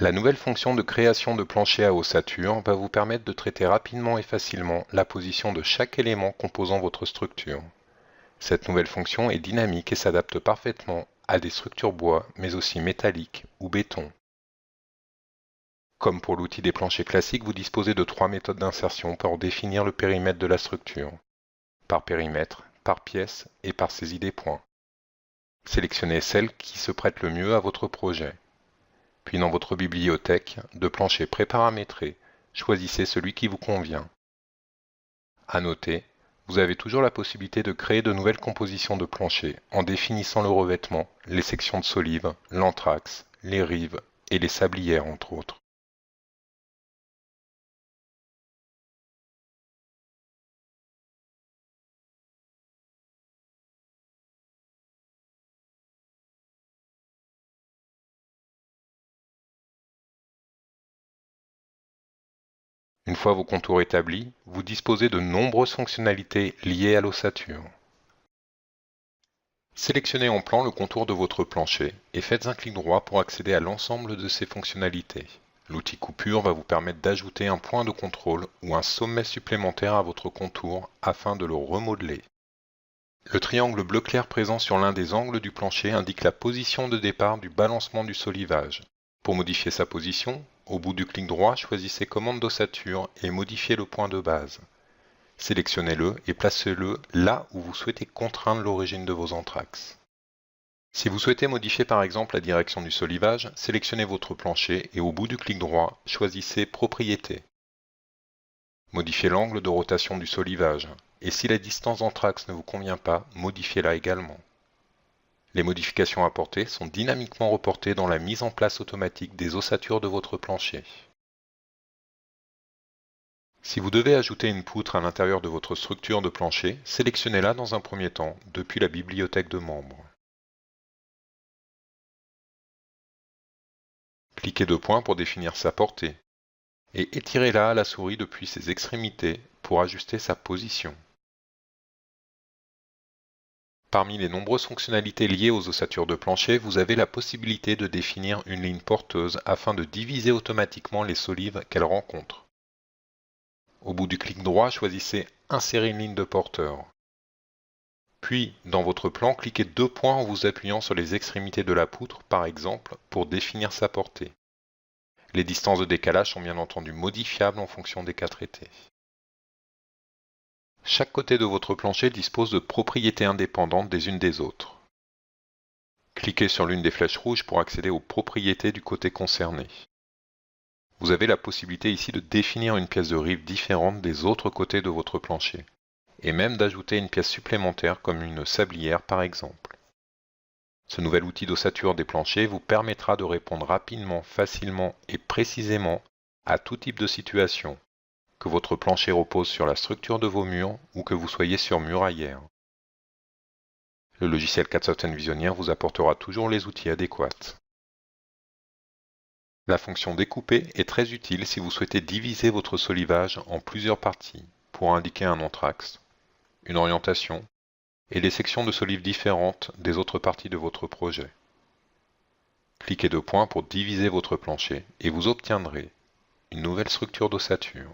La nouvelle fonction de création de plancher à ossature va vous permettre de traiter rapidement et facilement la position de chaque élément composant votre structure. Cette nouvelle fonction est dynamique et s'adapte parfaitement à des structures bois, mais aussi métalliques ou béton. Comme pour l'outil des planchers classiques, vous disposez de 3 méthodes d'insertion pour définir le périmètre de la structure. Par périmètre, par pièce et par saisie des points. Sélectionnez celle qui se prête le mieux à votre projet. Puis dans votre bibliothèque de planchers préparamétrés, choisissez celui qui vous convient. À noter, vous avez toujours la possibilité de créer de nouvelles compositions de planchers en définissant le revêtement, les sections de solives, l'anthrax, les rives et les sablières entre autres. Une fois vos contours établis, vous disposez de nombreuses fonctionnalités liées à l'ossature. Sélectionnez en plan le contour de votre plancher et faites un clic droit pour accéder à l'ensemble de ces fonctionnalités. L'outil coupure va vous permettre d'ajouter un point de contrôle ou un sommet supplémentaire à votre contour afin de le remodeler. Le triangle bleu clair présent sur l'un des angles du plancher indique la position de départ du balancement du solivage. Pour modifier sa position, au bout du clic droit, choisissez commande d'ossature et modifiez le point de base. Sélectionnez-le et placez-le là où vous souhaitez contraindre l'origine de vos anthrax. Si vous souhaitez modifier par exemple la direction du solivage, sélectionnez votre plancher et au bout du clic droit, choisissez Propriétés. Modifiez l'angle de rotation du solivage, et si la distance anthrax ne vous convient pas, modifiez-la également. Les modifications apportées sont dynamiquement reportées dans la mise en place automatique des ossatures de votre plancher. Si vous devez ajouter une poutre à l'intérieur de votre structure de plancher, sélectionnez-la dans un premier temps depuis la bibliothèque de membres. Cliquez 2 points pour définir sa portée et étirez-la à la souris depuis ses extrémités pour ajuster sa position. Parmi les nombreuses fonctionnalités liées aux ossatures de plancher, vous avez la possibilité de définir une ligne porteuse afin de diviser automatiquement les solives qu'elle rencontre. Au bout du clic droit, choisissez Insérer une ligne de porteur. Puis, dans votre plan, cliquez 2 points en vous appuyant sur les extrémités de la poutre, par exemple, pour définir sa portée. Les distances de décalage sont bien entendu modifiables en fonction des cas traités. Chaque côté de votre plancher dispose de propriétés indépendantes des unes des autres. Cliquez sur l'une des flèches rouges pour accéder aux propriétés du côté concerné. Vous avez la possibilité ici de définir une pièce de rive différente des autres côtés de votre plancher, et même d'ajouter une pièce supplémentaire comme une sablière par exemple. Ce nouvel outil d'ossature des planchers vous permettra de répondre rapidement, facilement et précisément à tout type de situation, que votre plancher repose sur la structure de vos murs ou que vous soyez sur muraillère. Le logiciel CADSoft Envisionnier vous apportera toujours les outils adéquats. La fonction découper est très utile si vous souhaitez diviser votre solivage en plusieurs parties pour indiquer un anthrax, une orientation et des sections de solives différentes des autres parties de votre projet. Cliquez 2 points pour diviser votre plancher et vous obtiendrez une nouvelle structure d'ossature.